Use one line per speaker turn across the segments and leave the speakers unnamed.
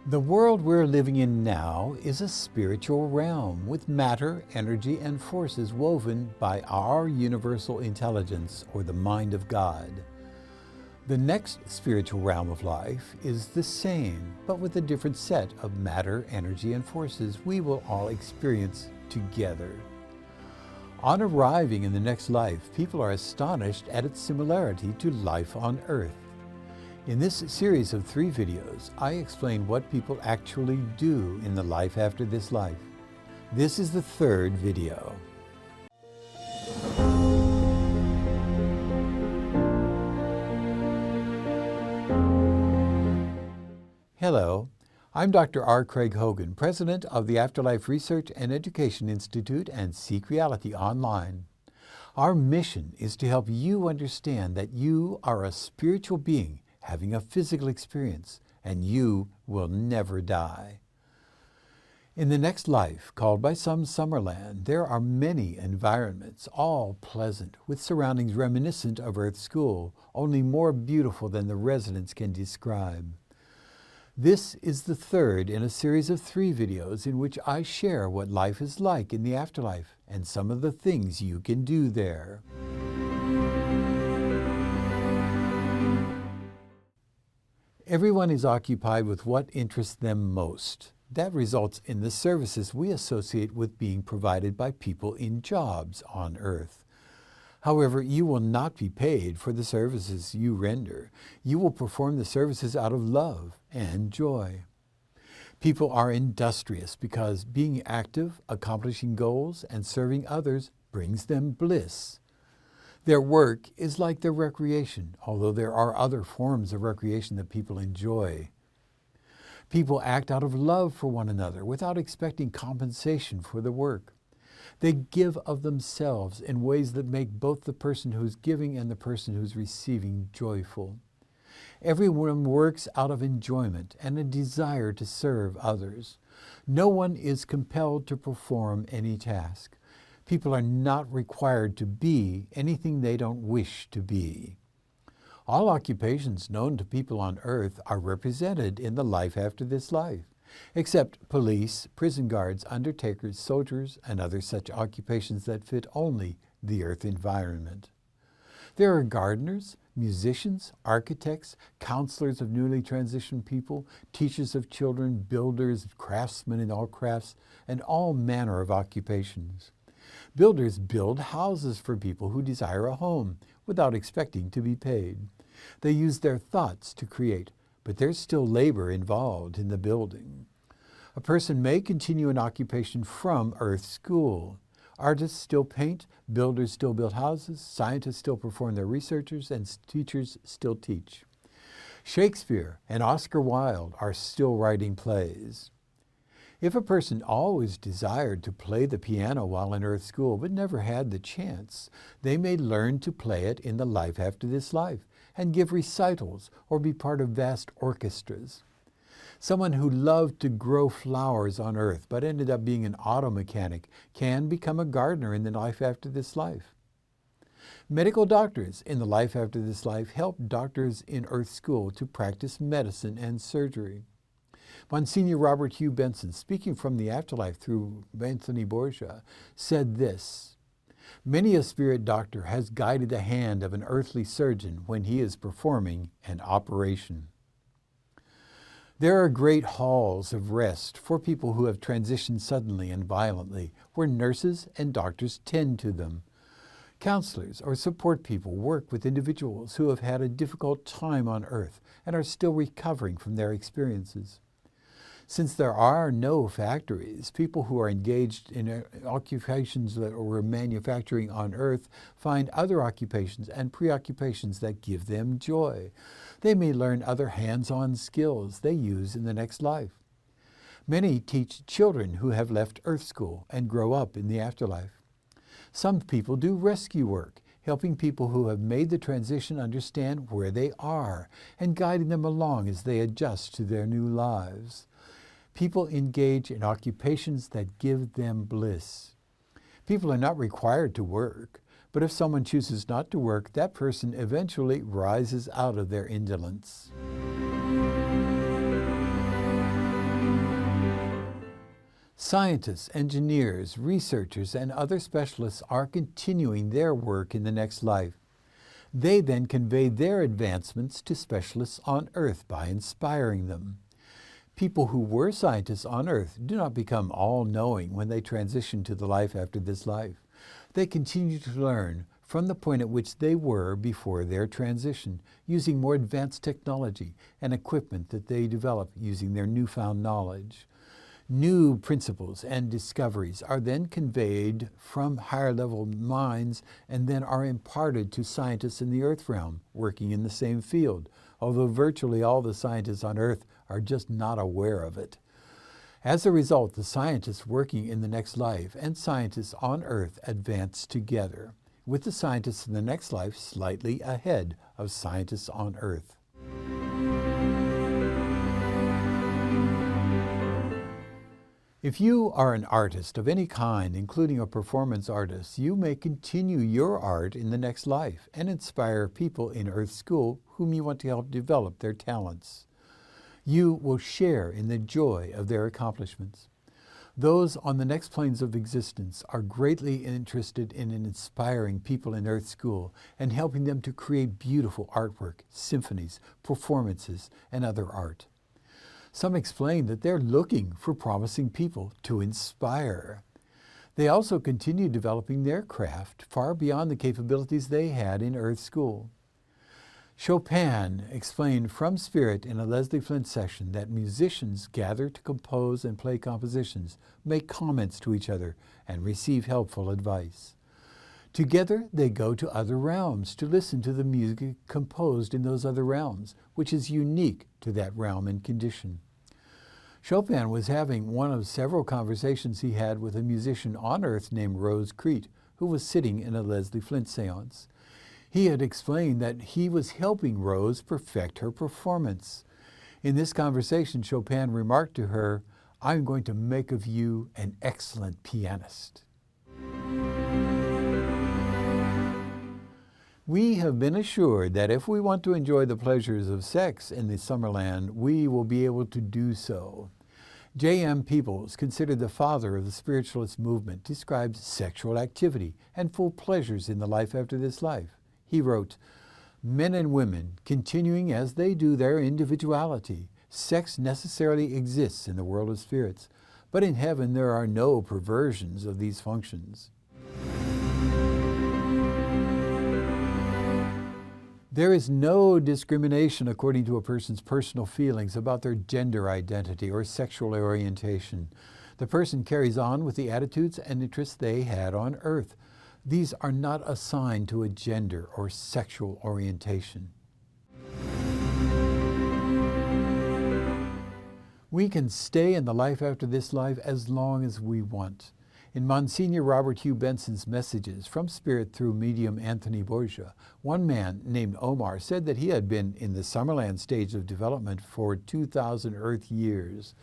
The world we're living in now is a spiritual realm with matter, energy, and forces woven by our universal intelligence, or the mind of God. The next spiritual realm of life is the same, but with a different set of matter, energy, and forces we will all experience together. On arriving in the next life, people are astonished at its similarity to life on Earth. In this series of 3 videos, I explain what people actually do in the life after this life. This is the 3rd video. Hello, I'm Dr. R. Craig Hogan, President of the Afterlife Research and Education Institute and Seek Reality Online. Our mission is to help you understand that you are a spiritual being having a physical experience, and you will never die. In the next life, called by some Summerland, there are many environments, all pleasant, with surroundings reminiscent of Earth School, only more beautiful than the residents can describe. This is the 3rd in a series of 3 videos in which I share what life is like in the afterlife and some of the things you can do there. Everyone is occupied with what interests them most. That results in the services we associate with being provided by people in jobs on Earth. However, you will not be paid for the services you render. You will perform the services out of love and joy. People are industrious because being active, accomplishing goals, and serving others brings them bliss. Their work is like their recreation, although there are other forms of recreation that people enjoy. People act out of love for one another without expecting compensation for the work. They give of themselves in ways that make both the person who's giving and the person who's receiving joyful. Everyone works out of enjoyment and a desire to serve others. No one is compelled to perform any task. People are not required to be anything they don't wish to be. All occupations known to people on Earth are represented in the life after this life, except police, prison guards, undertakers, soldiers, and other such occupations that fit only the Earth environment. There are gardeners, musicians, architects, counselors of newly transitioned people, teachers of children, builders, craftsmen in all crafts, and all manner of occupations. Builders build houses for people who desire a home without expecting to be paid. They use their thoughts to create, but there's still labor involved in the building. A person may continue an occupation from Earth School. Artists still paint, builders still build houses, scientists still perform their researches, and teachers still teach. Shakespeare and Oscar Wilde are still writing plays. If a person always desired to play the piano while in Earth School but never had the chance, they may learn to play it in the life after this life and give recitals or be part of vast orchestras. Someone who loved to grow flowers on Earth but ended up being an auto mechanic can become a gardener in the life after this life. Medical doctors in the life after this life help doctors in Earth School to practice medicine and surgery. Monsignor Robert Hugh Benson, speaking from the afterlife through Anthony Borgia, said this: "Many a spirit doctor has guided the hand of an earthly surgeon when he is performing an operation." There are great halls of rest for people who have transitioned suddenly and violently, where nurses and doctors tend to them. Counselors or support people work with individuals who have had a difficult time on Earth and are still recovering from their experiences. Since there are no factories, people who are engaged in occupations that were manufacturing on Earth find other occupations and preoccupations that give them joy. They may learn other hands-on skills they use in the next life. Many teach children who have left Earth School and grow up in the afterlife. Some people do rescue work, helping people who have made the transition understand where they are and guiding them along as they adjust to their new lives. People engage in occupations that give them bliss. People are not required to work, but if someone chooses not to work, that person eventually rises out of their indolence. Scientists, engineers, researchers, and other specialists are continuing their work in the next life. They then convey their advancements to specialists on Earth by inspiring them. People who were scientists on Earth do not become all-knowing when they transition to the life after this life. They continue to learn from the point at which they were before their transition, using more advanced technology and equipment that they develop using their newfound knowledge. New principles and discoveries are then conveyed from higher-level minds and then are imparted to scientists in the Earth realm working in the same field, although virtually all the scientists on Earth are just not aware of it. As a result, the scientists working in the next life and scientists on Earth advance together, with the scientists in the next life slightly ahead of scientists on Earth. If you are an artist of any kind, including a performance artist, you may continue your art in the next life and inspire people in Earth School whom you want to help develop their talents. You will share in the joy of their accomplishments. Those on the next planes of existence are greatly interested in inspiring people in Earth School and helping them to create beautiful artwork, symphonies, performances, and other art. Some explain that they're looking for promising people to inspire. They also continue developing their craft far beyond the capabilities they had in Earth School. Chopin explained from Spirit in a Leslie Flint session that musicians gather to compose and play compositions, make comments to each other, and receive helpful advice. Together, they go to other realms to listen to the music composed in those other realms, which is unique to that realm and condition. Chopin was having one of several conversations he had with a musician on Earth named Rose Crete, who was sitting in a Leslie Flint seance. He had explained that he was helping Rose perfect her performance. In this conversation, Chopin remarked to her, "I'm going to make of you an excellent pianist." We have been assured that if we want to enjoy the pleasures of sex in the Summerland, we will be able to do so. J.M. Peebles, considered the father of the spiritualist movement, describes sexual activity and full pleasures in the life after this life. He wrote, "Men and women, continuing as they do their individuality, sex necessarily exists in the world of spirits, but in heaven there are no perversions of these functions." There is no discrimination according to a person's personal feelings about their gender identity or sexual orientation. The person carries on with the attitudes and interests they had on Earth. These are not assigned to a gender or sexual orientation. We can stay in the life after this life as long as we want. In Monsignor Robert Hugh Benson's messages from Spirit through medium Anthony Borgia, one man named Omar said that he had been in the Summerland stage of development for 2,000 Earth years.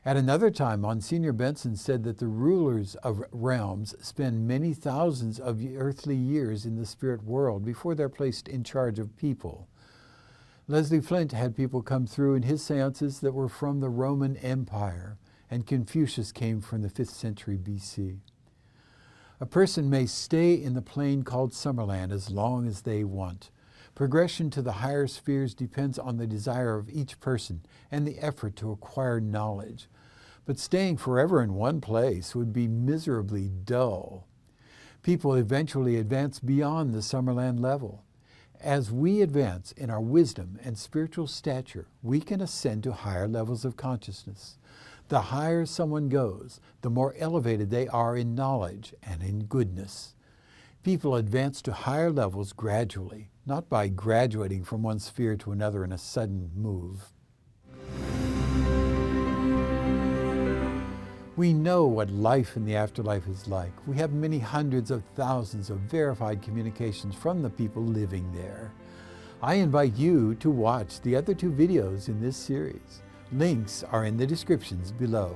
At another time, Monsignor Benson said that the rulers of realms spend many thousands of earthly years in the spirit world before they're placed in charge of people. Leslie Flint had people come through in his seances that were from the Roman Empire, and Confucius came from the 5th century BC. A person may stay in the plane called Summerland as long as they want. Progression to the higher spheres depends on the desire of each person and the effort to acquire knowledge. But staying forever in one place would be miserably dull. People eventually advance beyond the Summerland level. As we advance in our wisdom and spiritual stature, we can ascend to higher levels of consciousness. The higher someone goes, the more elevated they are in knowledge and in goodness. People advance to higher levels gradually, not by graduating from one sphere to another in a sudden move. We know what life in the afterlife is like. We have many hundreds of thousands of verified communications from the people living there. I invite you to watch the other 2 videos in this series. Links are in the descriptions below.